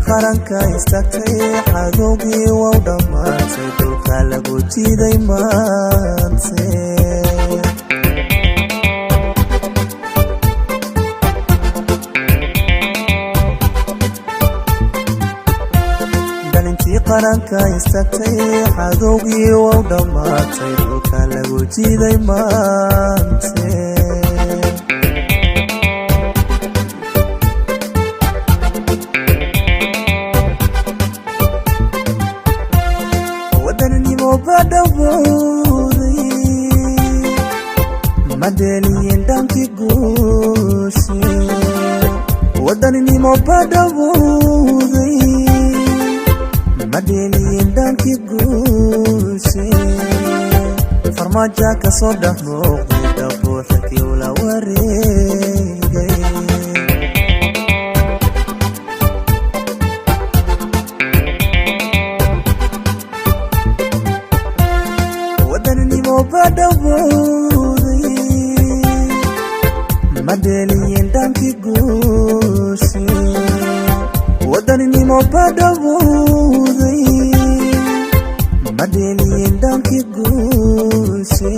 qaranka istaagtay xadowgii waa u dhammaatay dhulka lagu jiiday maante dhalintii qaranka istaagtay xadowgii waa u dhammaatay dhulka lagu jiiday maante madeliyin dhanki guushe wadaninimo badawuday madeliyin dhanki guushe farmaajo ka soo dhex muuqday dhabuuxa kiula wareegay wadaninimo badawuday madeliyin dhanki guushe wadaninimo badawuday madeliyin dhanki guushe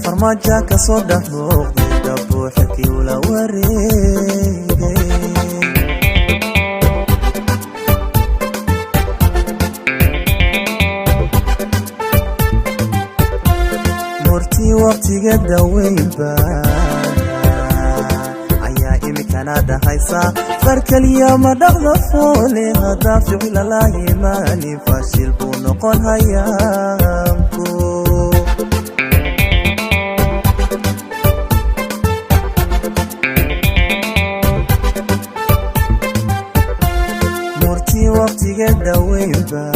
farmaajo ka soo dhex muuqday dhabuuxa kiula wareegay murtii waqtiga daweynba كندا هيسا فركليا ما دغ فولي هذا فعل لا يماني فاشل بنقول هيامكو مرتي وقتي قد ويبا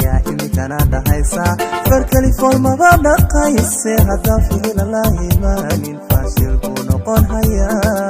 يا إمي كندا هيسا فركلي فول ما دغ هيسا هذا فعل لا يماني فاشل نقول هيا